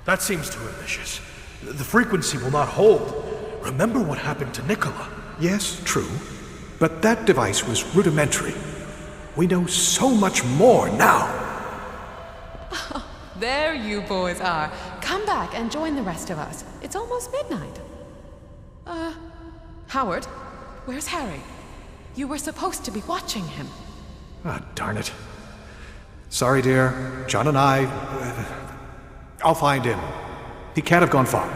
That seems too ambitious. The frequency will not hold. Remember what happened to Nicola. Yes, true. But that device was rudimentary. We know so much more now. There you boys are. Come back and join the rest of us. It's almost midnight. Howard, where's Harry? You were supposed to be watching him. Ah, darn it. Sorry, dear. John and I'll find him. He can't have gone far.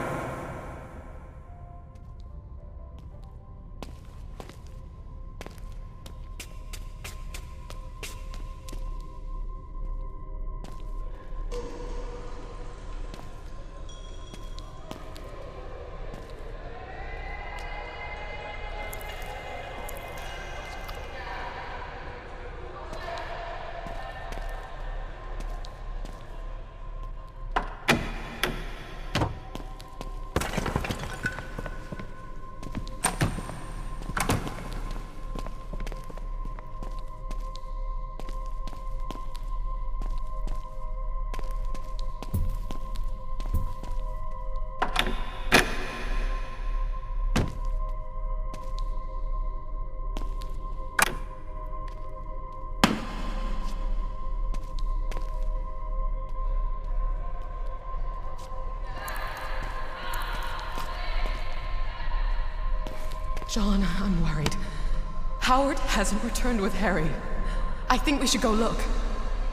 John, I'm worried. Howard hasn't returned with Harry. I think we should go look.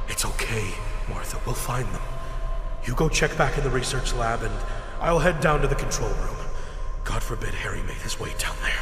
It's okay, Martha. We'll find them. You go check back in the research lab, and I'll head down to the control room. God forbid Harry made his way down there.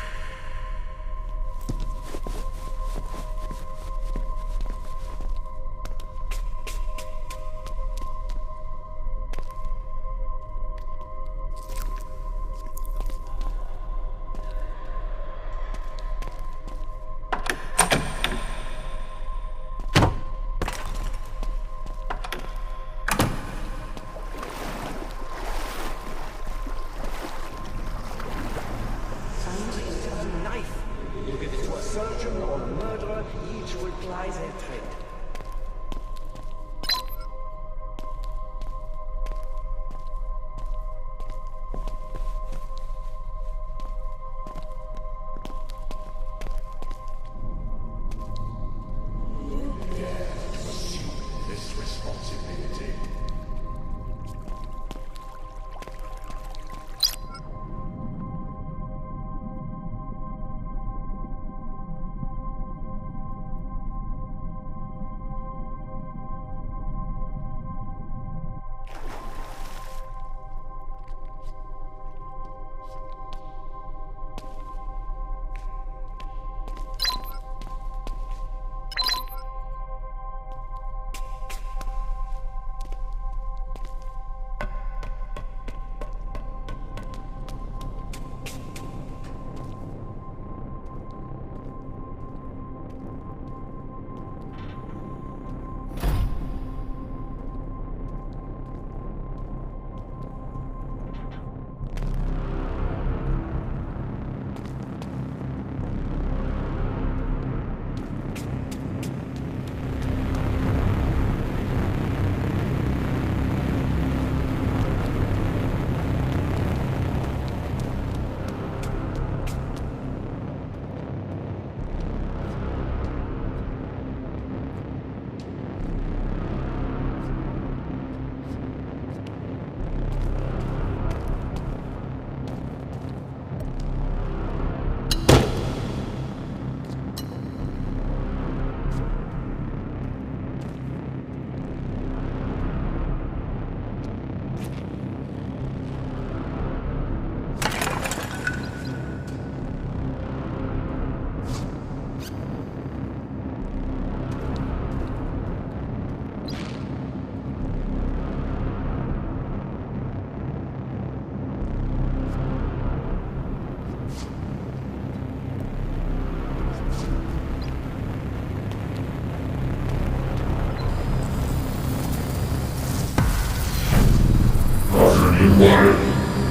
Quiet.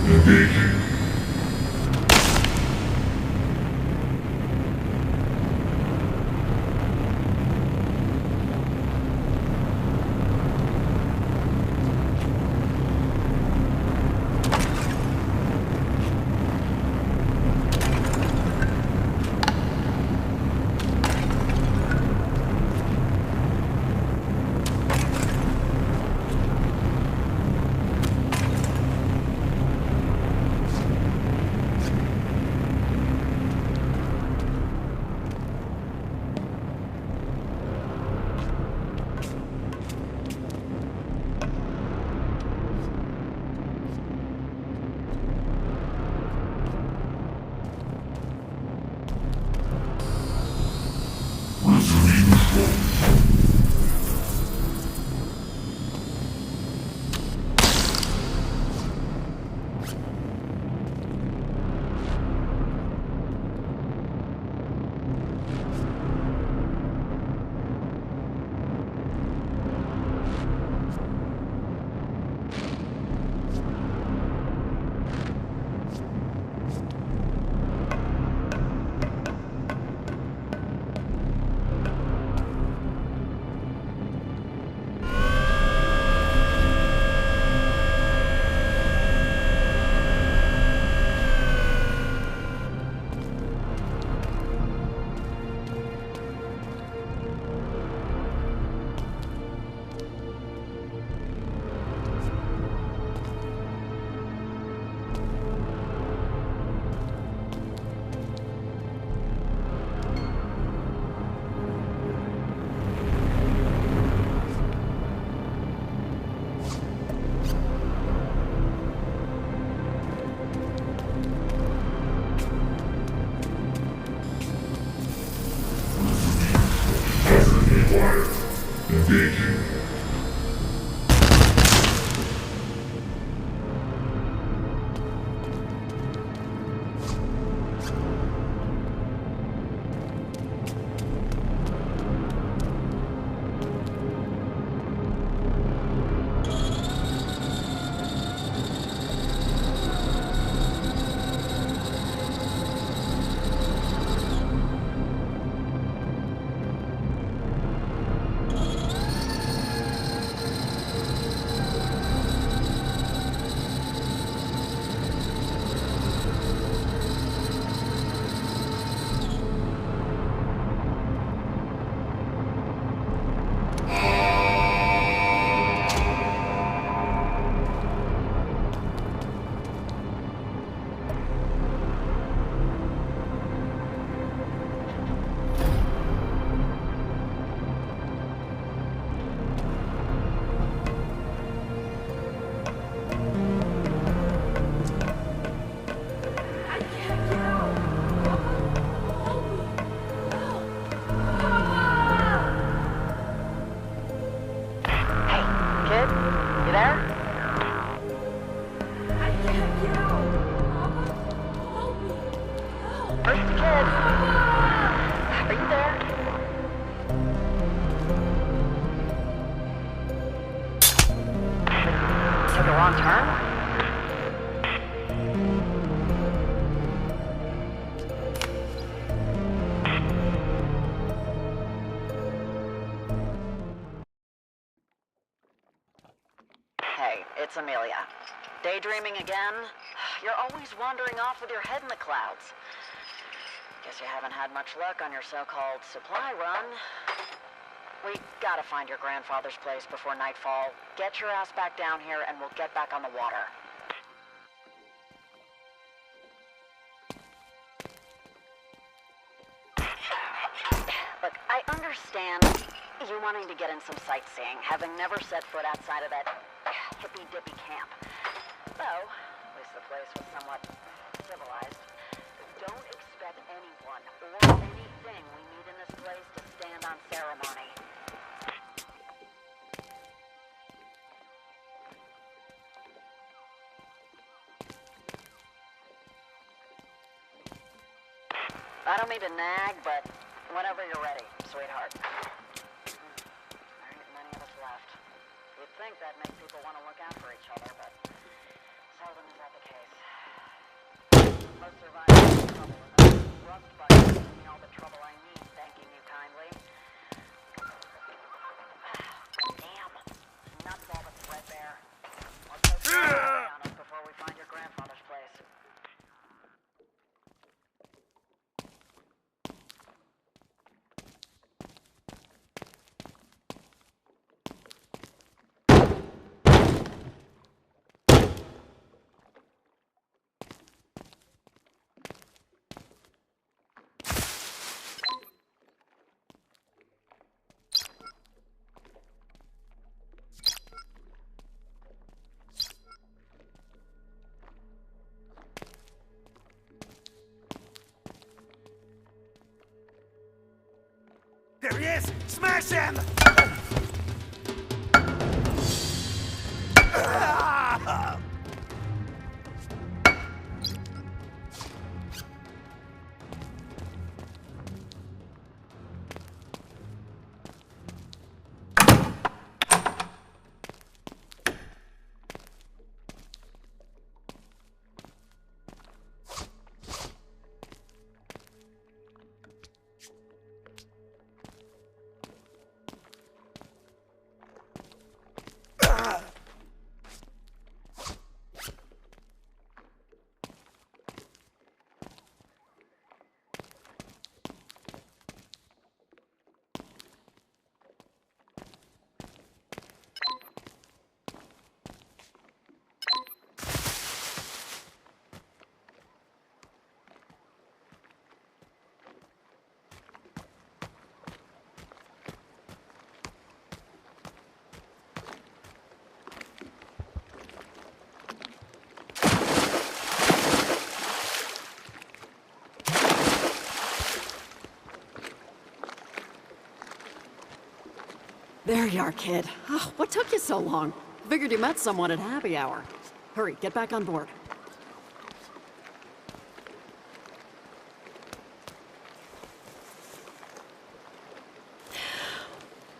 Engage. Engage. Hey, it's Amelia. Daydreaming again? You're always wandering off with your head in the clouds. Guess you haven't had much luck on your so-called supply run. We gotta find your grandfather's place before nightfall. Get your ass back down here and we'll get back on the water. Look, I understand you wanting to get in some sightseeing, having never set foot outside of that hippy-dippy camp. Though, at least the place was somewhat civilized. Don't expect anyone or anything we meet in this place to stand on ceremony. I don't mean to nag, but whenever you're ready, sweetheart. There ain't many of us left. You'd think that'd make people want to look out for each other, but seldom is that the case. Most survivors have trouble with them. Rust buckets give me all the trouble I need, thanking you kindly. Damn. Nuts all but threadbare. Let's go on us before we find your grandfather's place. There he is! Smash him! There you are, kid. Oh, what took you so long? Figured you met someone at happy hour. Hurry, get back on board.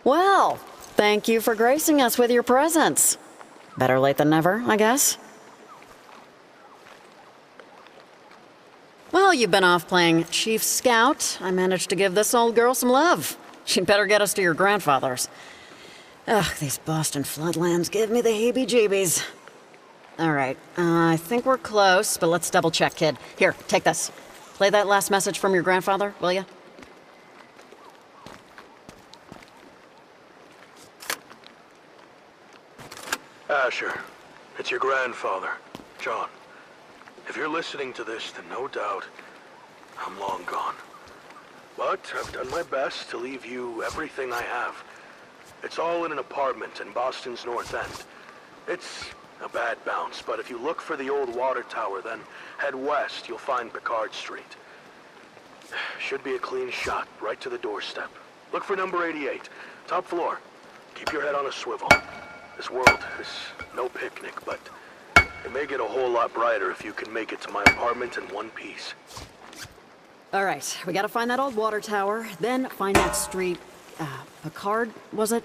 Well, thank you for gracing us with your presence. Better late than never, I guess. Well, you've been off playing Chief Scout. I managed to give this old girl some love. She'd better get us to your grandfather's. Ugh, these Boston floodlands give me the heebie-jeebies. All right, I think we're close, but let's double check, kid. Here, take this. Play that last message from your grandfather, will ya? Asher, it's your grandfather, John. If you're listening to this, then no doubt I'm long gone. But I've done my best to leave you everything I have. It's all in an apartment in Boston's North End. It's a bad bounce, but if you look for the old water tower, then head west, you'll find Picard Street. Should be a clean shot, right to the doorstep. Look for number 88, top floor. Keep your head on a swivel. This world is no picnic, but it may get a whole lot brighter if you can make it to my apartment in one piece. All right, we gotta find that old water tower, then find that street. Picard, was it?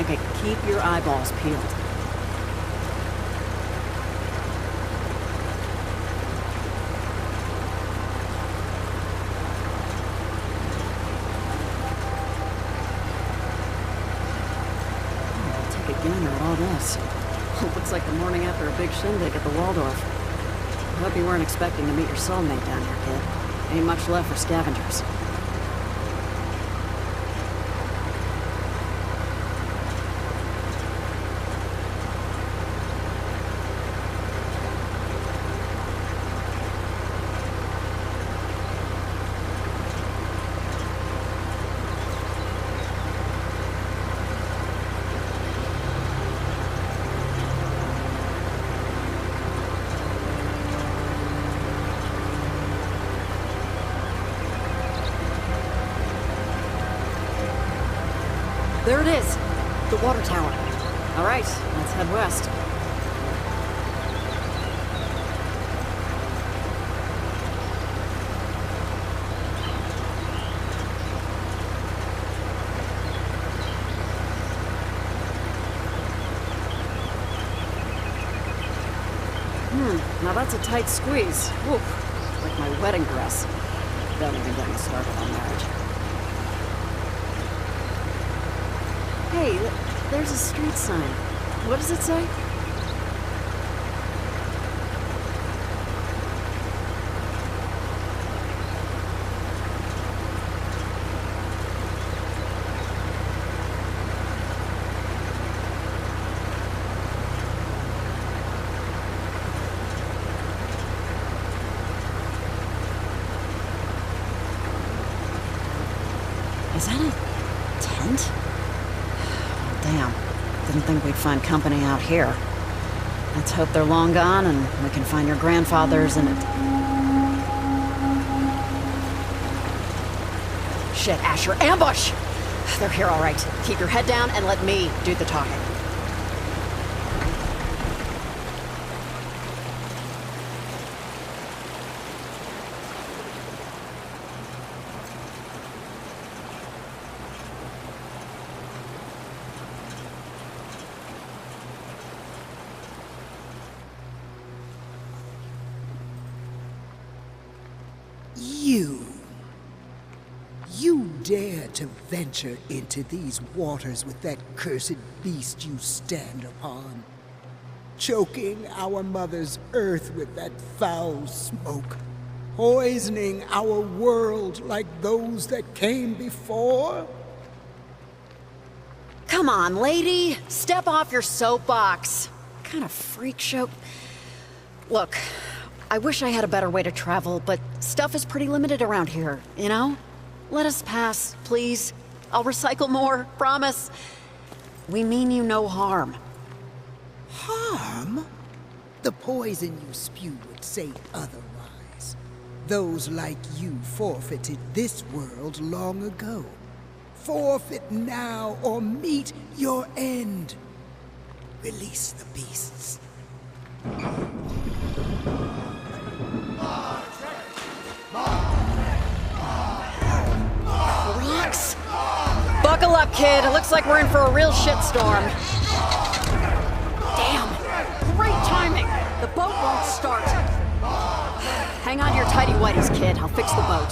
Okay, keep your eyeballs peeled. Take a gander at all this. Looks like the morning after a big shindig at the Waldorf. I hope you weren't expecting to meet your soulmate down here, kid. Ain't much left for scavengers. There it is, the water tower. All right, let's head west. Now that's a tight squeeze. Oof, like my wedding dress. Don't even get me started on marriage. Hey, there's a street sign. What does it say? Is that a tent? Damn. Didn't think we'd find company out here. Let's hope they're long gone and we can find your grandfathers and it. Shit, Asher, ambush! They're here all right. Keep your head down and let me do the talking. You dare to venture into these waters with that cursed beast you stand upon, choking our mother's earth with that foul smoke, poisoning our world like those that came before? Come on, lady. Step off your soapbox. What kind of freak show? Look, I wish I had a better way to travel, but stuff is pretty limited around here, you know? Let us pass, please. I'll recycle more, promise. We mean you no harm. Harm? The poison you spew would say otherwise. Those like you forfeited this world long ago. Forfeit now or meet your end. Release the beasts. Rocks! Buckle up, kid. It looks like we're in for a real shitstorm. Damn! Great timing! The boat won't start. Hang on to your tighty whities, kid. I'll fix the boat.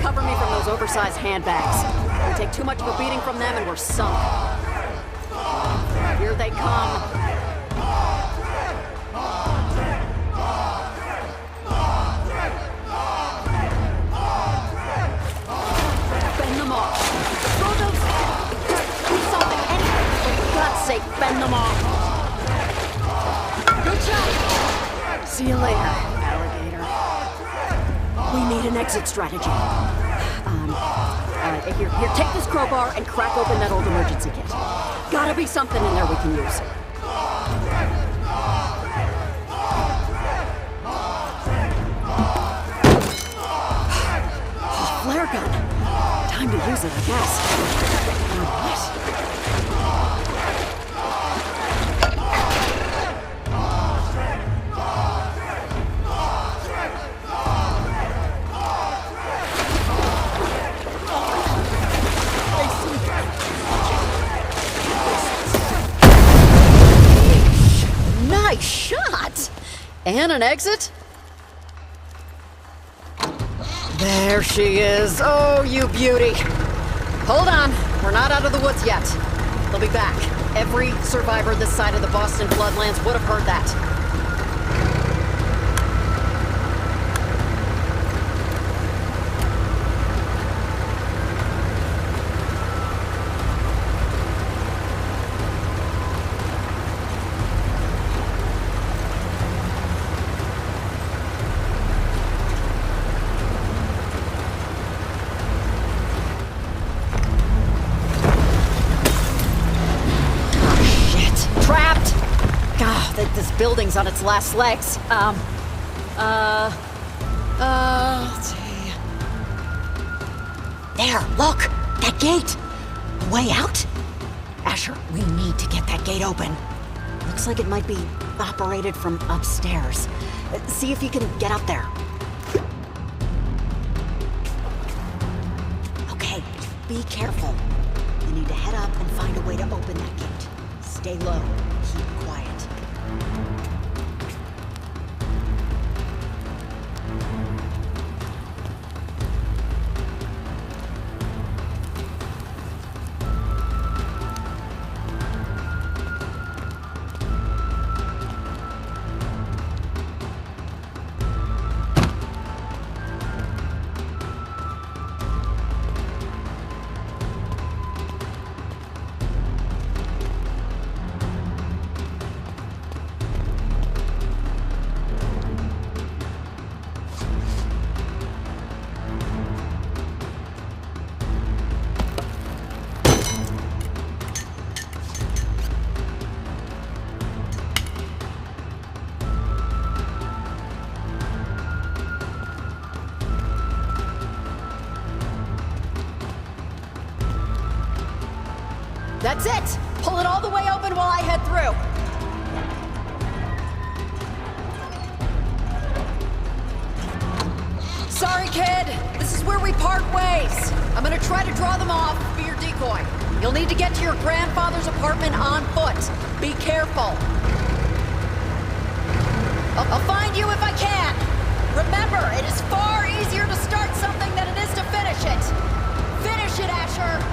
Cover me from those oversized handbags. We take too much of a beating from them and we're sunk. Here they come. Bend them off. Throw those... Do something, anything. For God's sake, bend them off. Good job. See you later, alligator. We need an exit strategy. Here, take this crowbar and crack open that old emergency kit. Gotta be something in there we can use. Flare gun. Time to use it, I guess. What? Nice shot! And an exit? There she is. Oh, you beauty. Hold on. We're not out of the woods yet. They'll be back. Every survivor this side of the Boston floodlands would have heard that. This building's on its last legs. Let's see. There, look! That gate! The way out? Asher, we need to get that gate open. Looks like it might be operated from upstairs. See if you can get up there. Okay, be careful. You need to head up and find a way to open that gate. Stay low, keep quiet. That's it! Pull it all the way open while I head through. Sorry, kid. This is where we part ways. I'm gonna try to draw them off for your decoy. You'll need to get to your grandfather's apartment on foot. Be careful. I'll find you if I can. Remember, it is far easier to start something than it is to finish it. Finish it, Asher!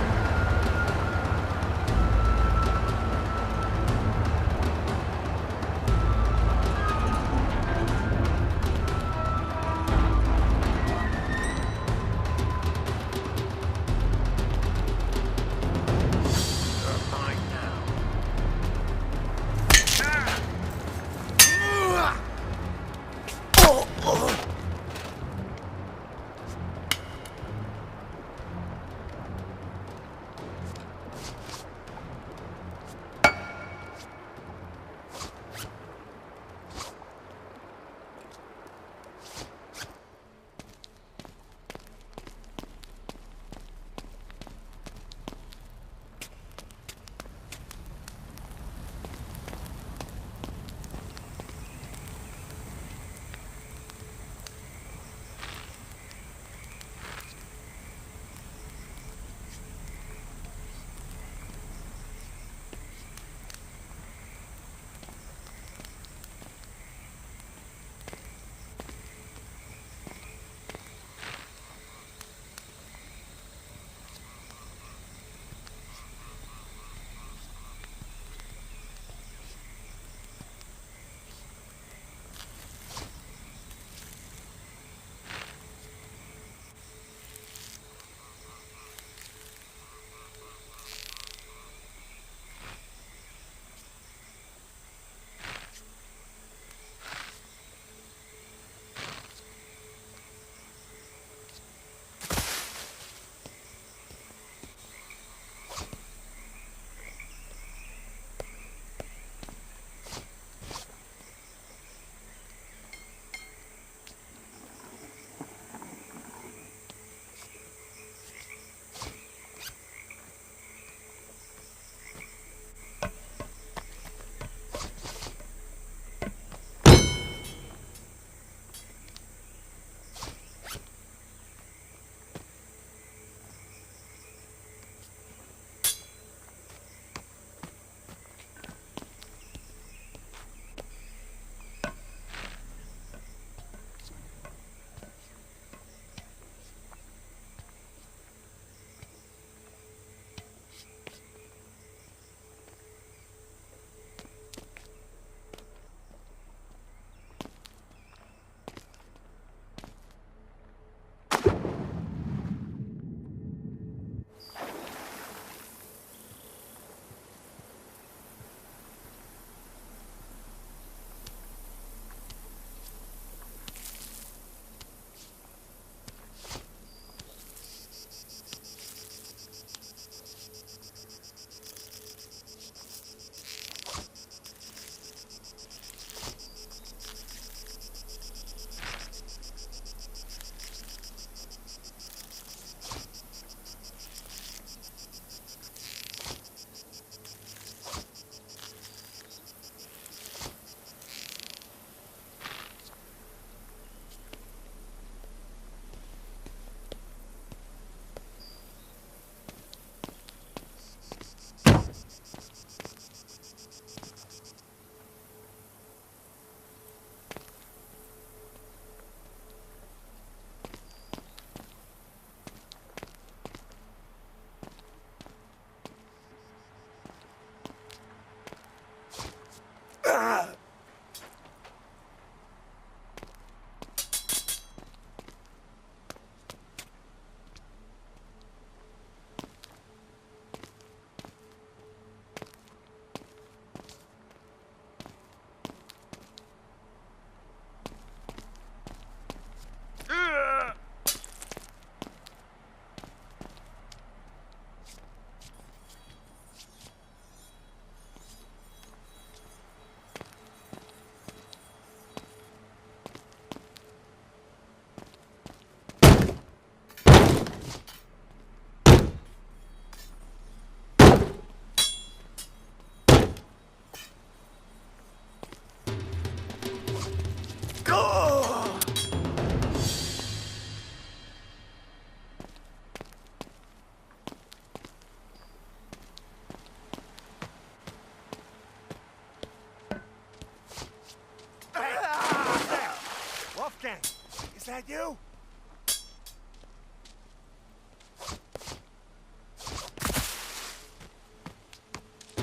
that you?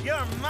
You're my...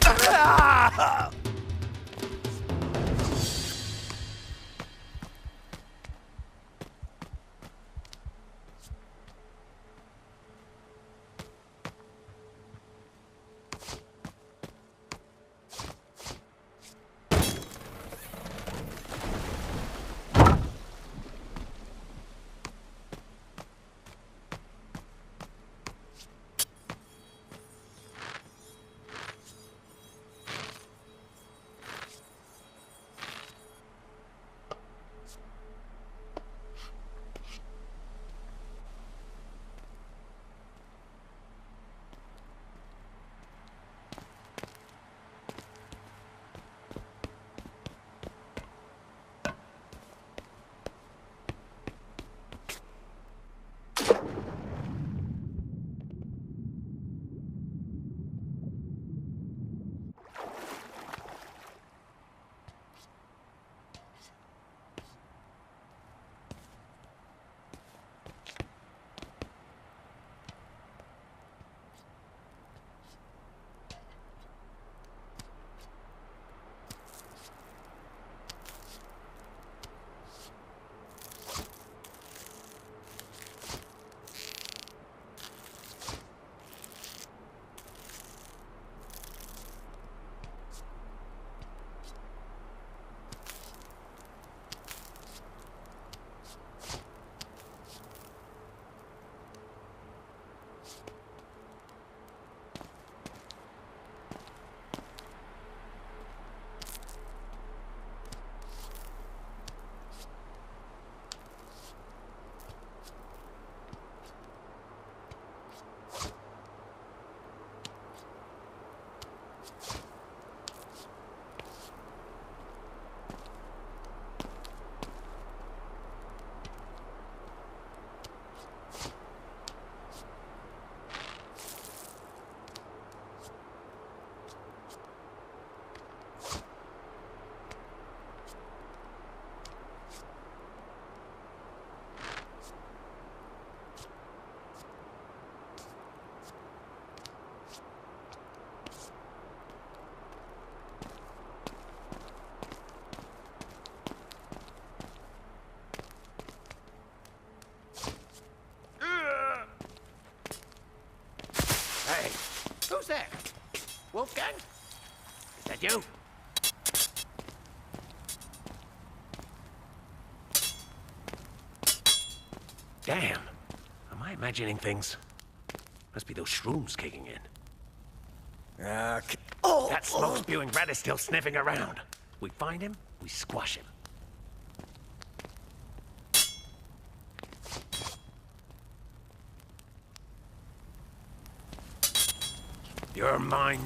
Hey, who's there? Wolfgang? Is that you? Damn. Am I imagining things? Must be those shrooms kicking in. That smoke-spewing rat is still sniffing around. We find him, we squash him. You're mine.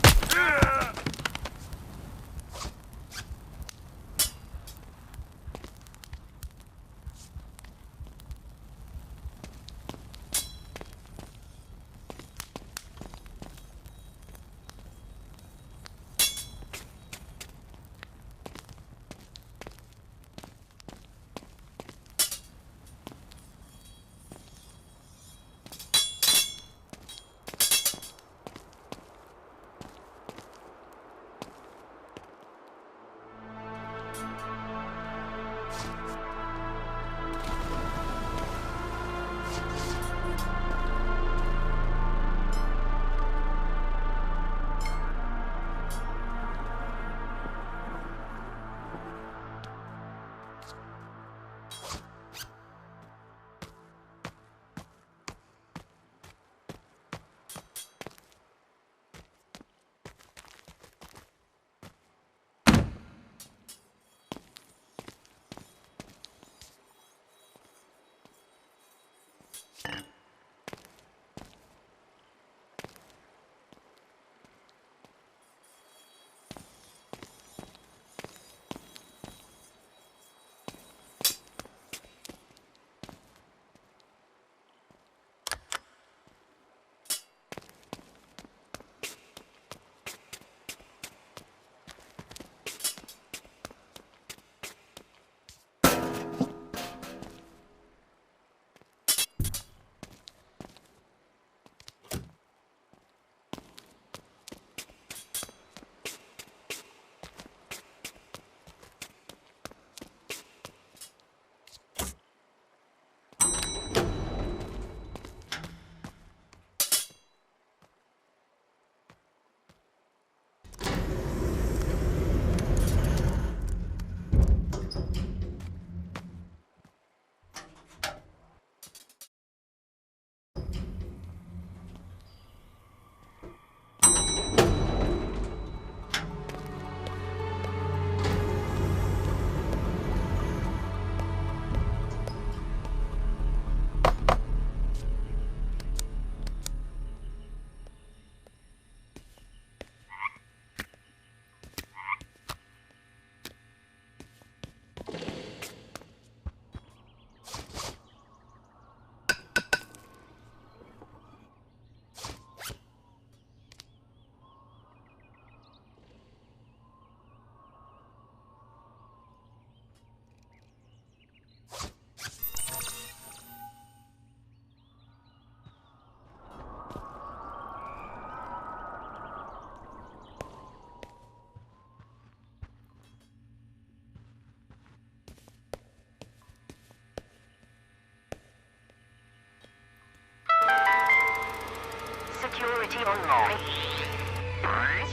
Security unlocked.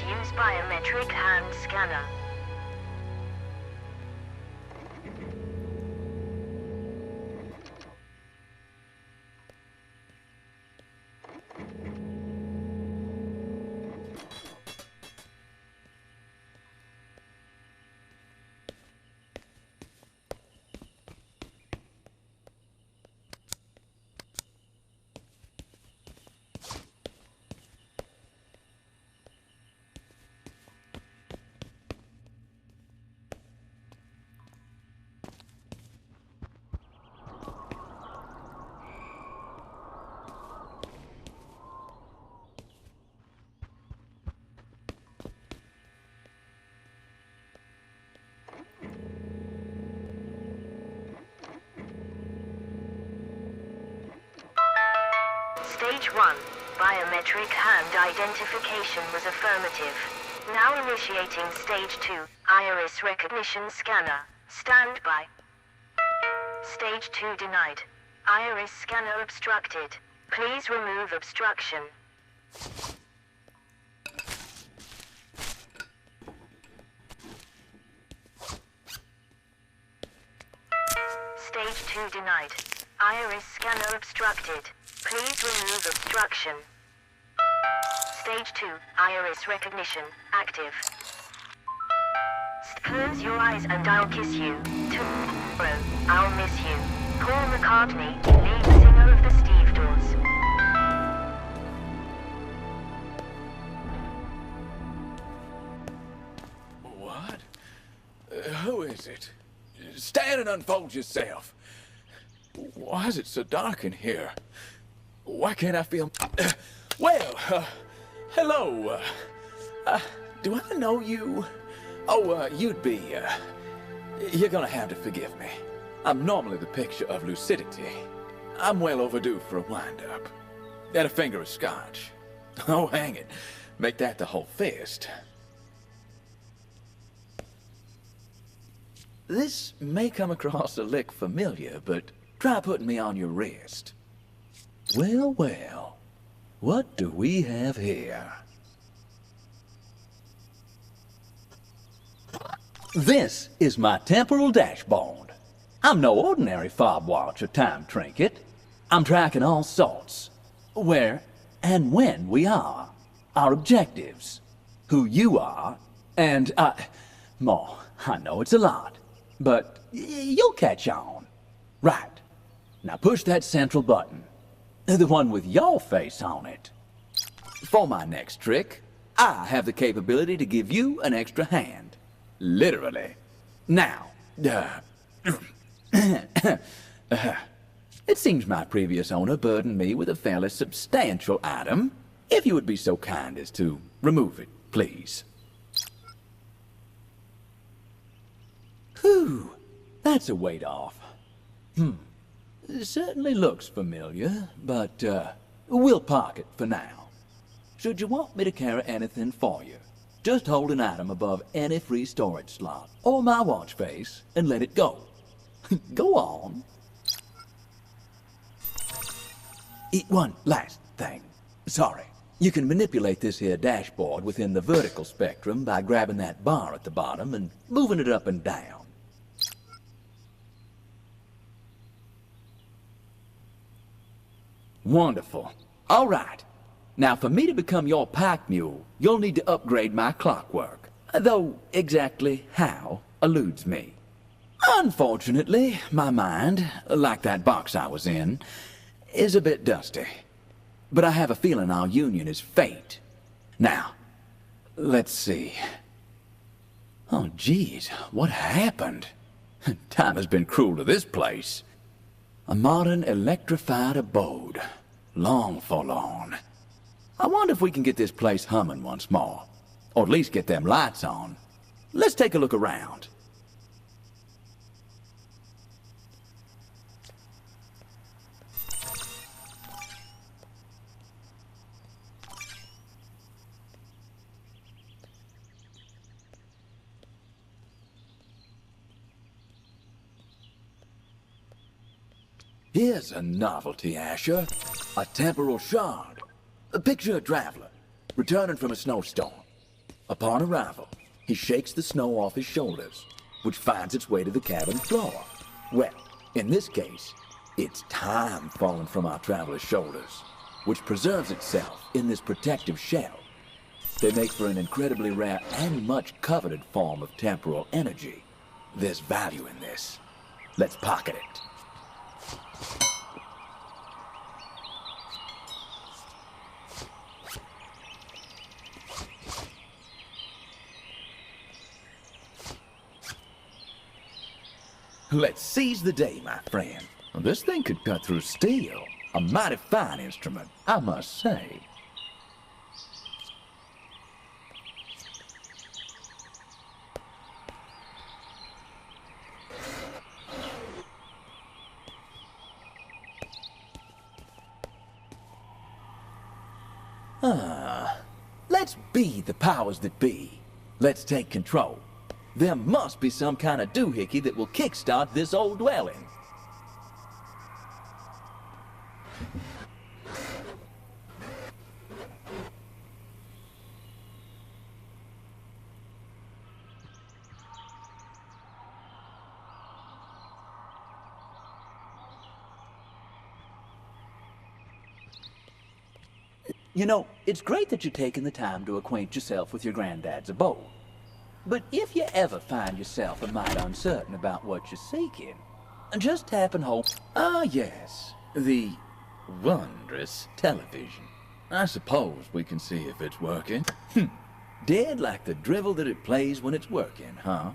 Use biometric hand scanner. Stage 1. Biometric hand identification was affirmative. Now initiating Stage 2. Iris recognition scanner. Stand by. Stage 2 denied. Iris scanner obstructed. Please remove obstruction. Stage 2 denied. Iris scanner obstructed. Please remove obstruction. Stage 2, iris recognition, active. Close your eyes and I'll kiss you. Tomorrow, I'll miss you. Paul McCartney, lead singer of the Stevedores. What? Who is it? Stand and unfold yourself. Why is it so dark in here? Why can't I feel... hello. Do I know you? Oh, you'd be, you're gonna have to forgive me. I'm normally the picture of lucidity. I'm well overdue for a wind-up. And a finger of scotch. Oh, hang it. Make that the whole fist. This may come across a lick familiar, but try putting me on your wrist. Well, what do we have here? This is my temporal dashboard. I'm no ordinary fob watch or time trinket. I'm tracking all sorts. Where and when we are. Our objectives. Who you are. And more. I know it's a lot. But you'll catch on. Right. Now push that central button. The one with your face on it. For my next trick, I have the capability to give you an extra hand. Literally. Now, it seems my previous owner burdened me with a fairly substantial item. If you would be so kind as to remove it, please. Whew, that's a weight off. It certainly looks familiar, but we'll park it for now. Should you want me to carry anything for you, just hold an item above any free storage slot, or my watch face, and let it go. Go on. One last thing. Sorry. You can manipulate this here dashboard within the vertical spectrum by grabbing that bar at the bottom and moving it up and down. Wonderful. All right. Now, for me to become your pack mule, you'll need to upgrade my clockwork. Though exactly how eludes me. Unfortunately, my mind, like that box I was in, is a bit dusty. But I have a feeling our union is fate. Now, let's see. Oh, geez, what happened? Time has been cruel to this place. A modern electrified abode. Long forlorn. I wonder if we can get this place humming once more. Or at least get them lights on. Let's take a look around. Here's a novelty, Asher. A temporal shard. Picture a traveler returning from a snowstorm. Upon arrival, he shakes the snow off his shoulders, which finds its way to the cabin floor. Well, in this case, it's time falling from our traveler's shoulders, which preserves itself in this protective shell. They make for an incredibly rare and much coveted form of temporal energy. There's value in this. Let's pocket it. Let's seize the day, my friend. This thing could cut through steel. A mighty fine instrument, I must say. Let's be the powers that be. Let's take control. There must be some kind of doohickey that will kickstart this old dwelling. You know, it's great that you're taking the time to acquaint yourself with your granddad's abode. But if you ever find yourself a mite uncertain about what you're seeking, just tap and hold. Ah, yes, the wondrous television. I suppose we can see if it's working. Dead like the drivel that it plays when it's working, huh?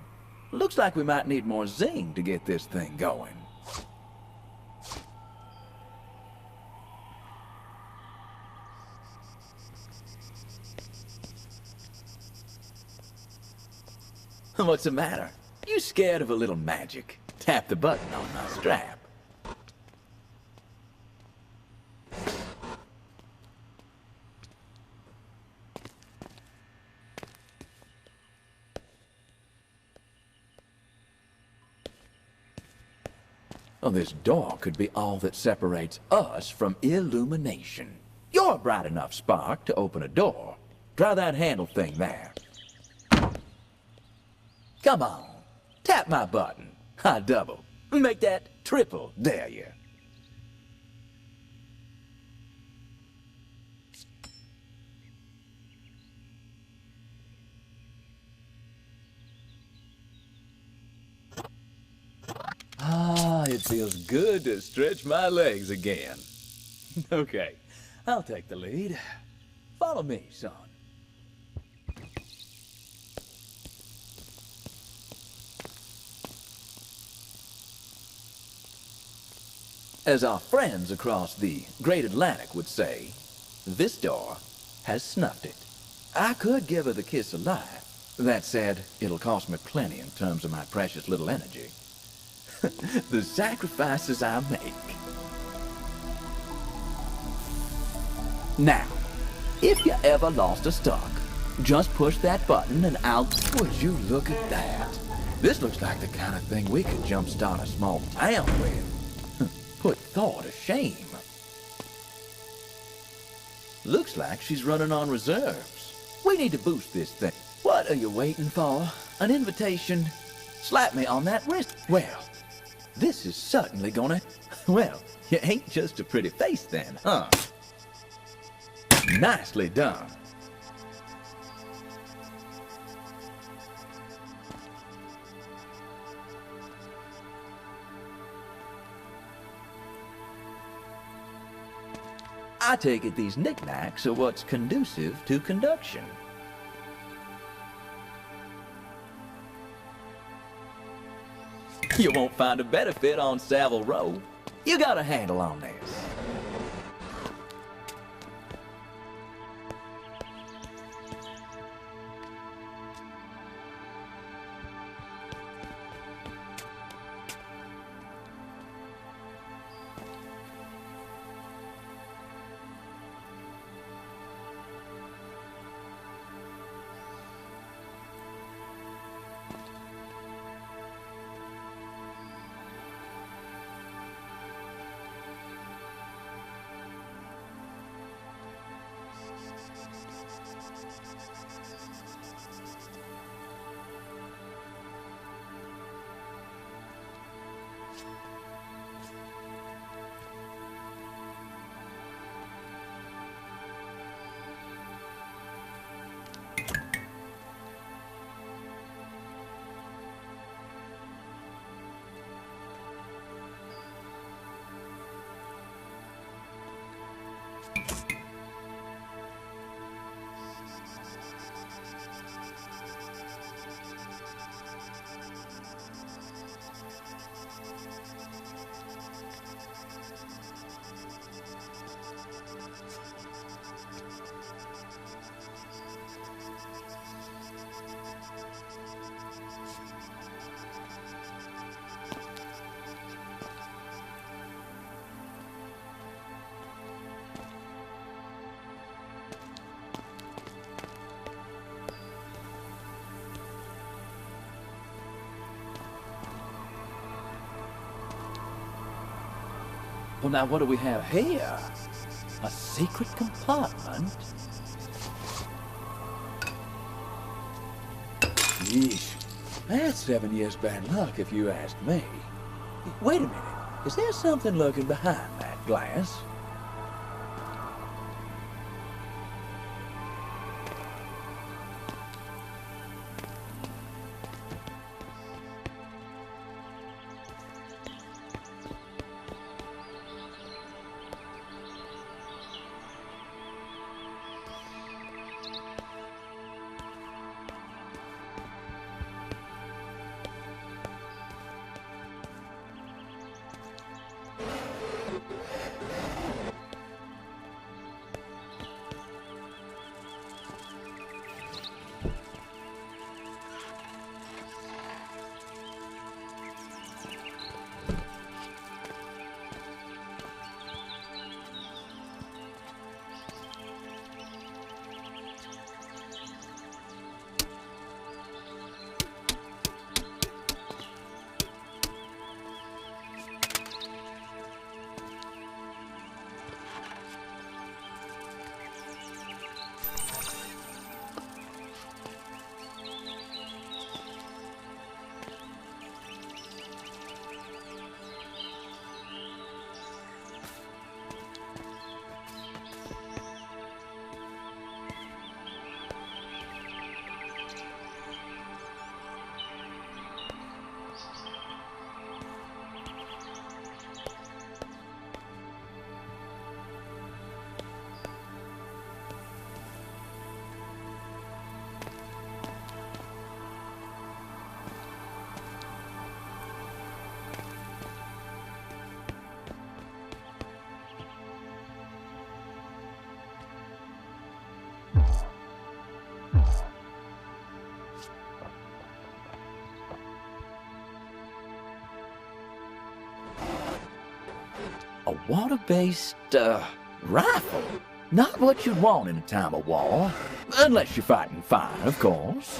Looks like we might need more zing to get this thing going. What's the matter? You scared of a little magic? Tap the button on my strap. Oh, this door could be all that separates us from illumination. You're a bright enough spark to open a door. Try that handle thing there. Come on, tap my button. I double. Make that triple, dare you. Ah, it feels good to stretch my legs again. Okay, I'll take the lead. Follow me, son. As our friends across the Great Atlantic would say, this door has snuffed it. I could give her the kiss of life. That said, it'll cost me plenty in terms of my precious little energy. The sacrifices I make. Now, if you ever lost a stock, just push that button and I'll... Would you look at that? This looks like the kind of thing we could jumpstart a small town with. Put Thor to shame. Looks like she's running on reserves. We need to boost this thing. What are you waiting for? An invitation? Slap me on that wrist. Well, this is certainly gonna... Well, you ain't just a pretty face then, huh? Nicely done. I take it these knickknacks are what's conducive to conduction. You won't find a better fit on Savile Row. You got a handle on this. Well, now what do we have here? A secret compartment? Yeesh. That's 7 years bad luck if you ask me. Wait a minute. Is there something lurking behind that glass? A water-based, rifle? Not what you'd want in a time of war. Unless you're fighting fire, of course.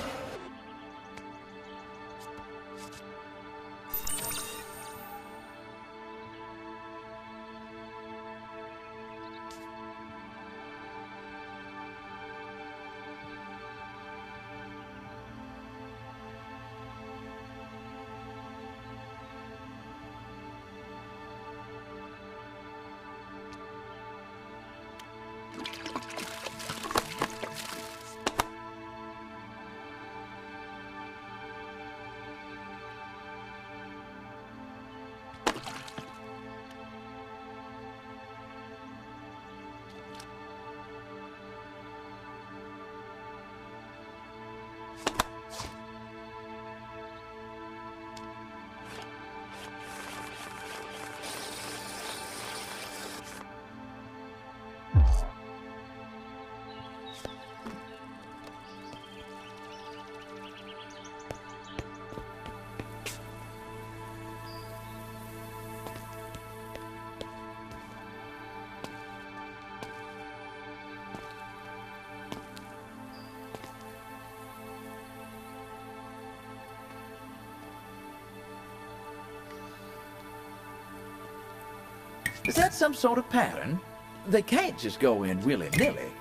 Is that some sort of pattern? They can't just go in willy-nilly.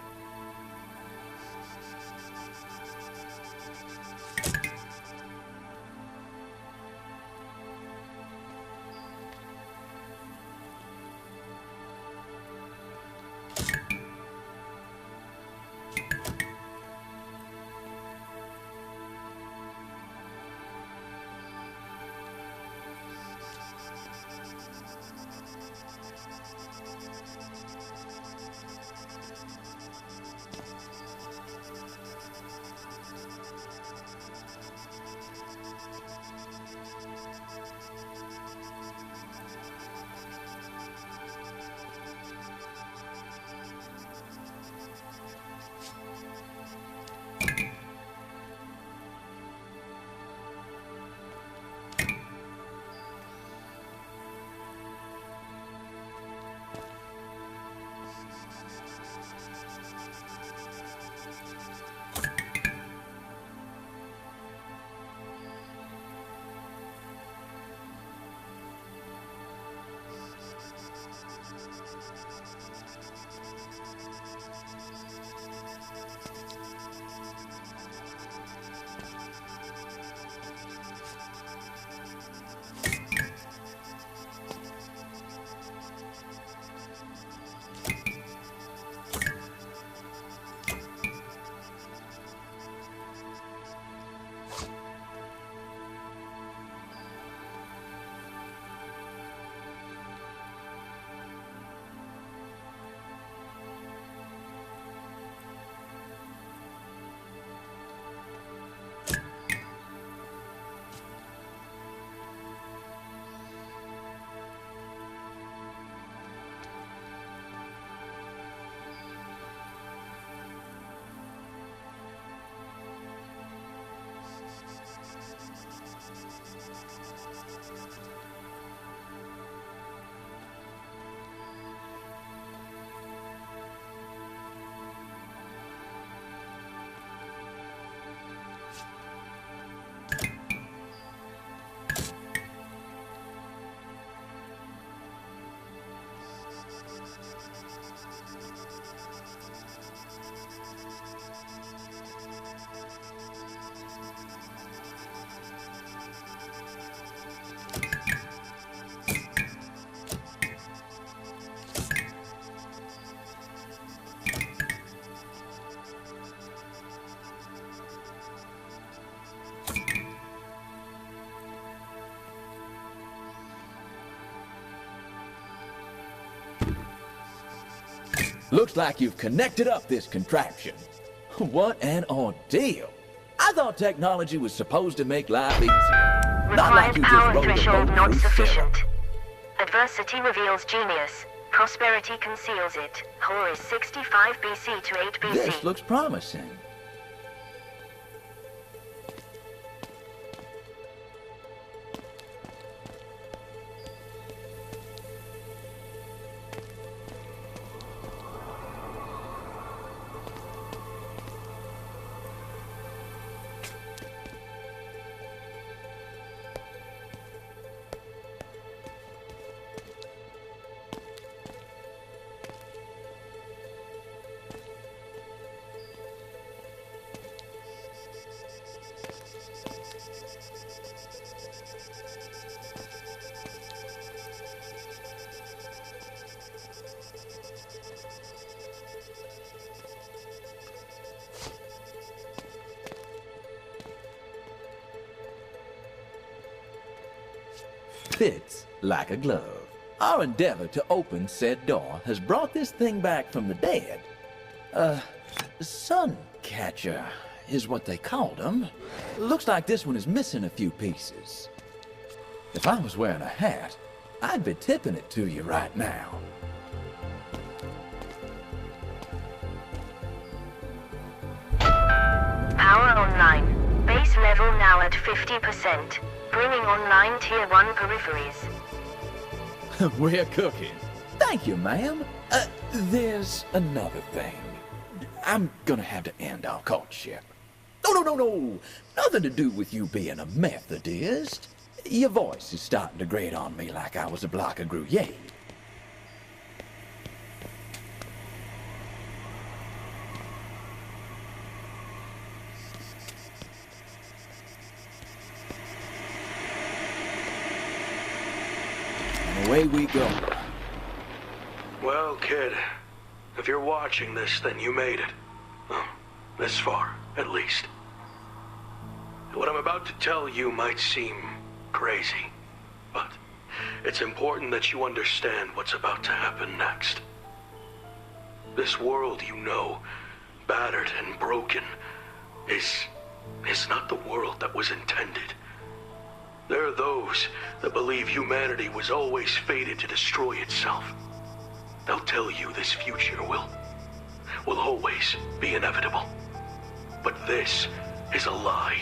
Looks like you've connected up this contraption. What an ordeal. I thought technology was supposed to make life easier. Not like Required you power just rode threshold a not boat through sufficient. Adversity reveals genius. Prosperity conceals it. Horus 65 BC to 8 BC. This looks promising. Fits like a glove. Our endeavor to open said door has brought this thing back from the dead. Sun catcher is what they called him. Looks like this one is missing a few pieces. If I was wearing a hat, I'd be tipping it to you right now. Power online. Base level now at 50%. Bringing online Tier 1 peripheries. We're cooking. Thank you, ma'am. There's another thing. I'm gonna have to end our courtship. No. Nothing to do with you being a Methodist. Your voice is starting to grate on me like I was a block of Gruyere. And away we go. Well, kid, if you're watching this, then you made it. Oh, this far, at least. What I'm about to tell you might seem crazy, but it's important that you understand what's about to happen next. This world you know, battered and broken, is not the world that was intended. There are those that believe humanity was always fated to destroy itself. They'll tell you this future will always be inevitable. But this is a lie.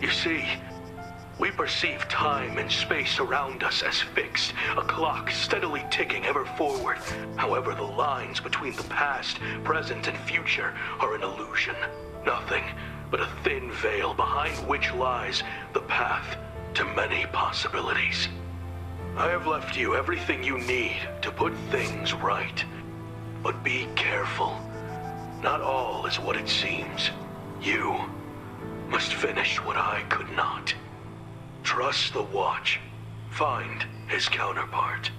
You see, we perceive time and space around us as fixed, a clock steadily ticking ever forward. However, the lines between the past, present, and future are an illusion. Nothing but a thin veil behind which lies the path to many possibilities. I have left you everything you need to put things right. But be careful. Not all is what it seems. You must finish what I could not. Trust the Watch. Find his counterpart.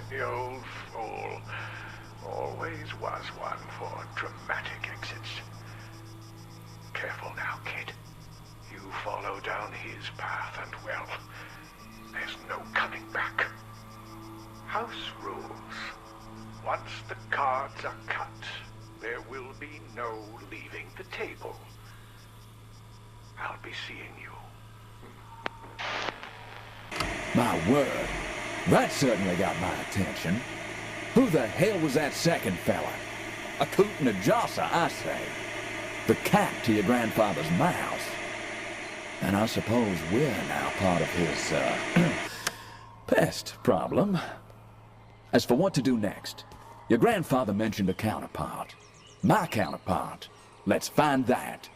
The old fool. Always was one for dramatic exits. Careful now, kid. You follow down his path and, well, there's no coming back. House rules. Once the cards are cut, there will be no leaving the table. I'll be seeing you. My word, that certainly got my attention. Who the hell was that second fella? A coot and a josser, I say. The cat to your grandfather's mouse. And I suppose we're now part of his, pest problem. As for what to do next, your grandfather mentioned a counterpart. My counterpart. Let's find that.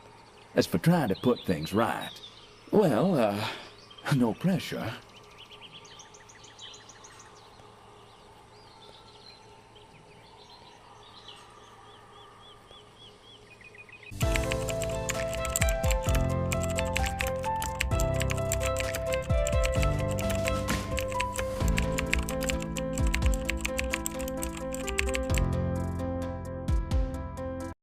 As for trying to put things right, well, no pressure.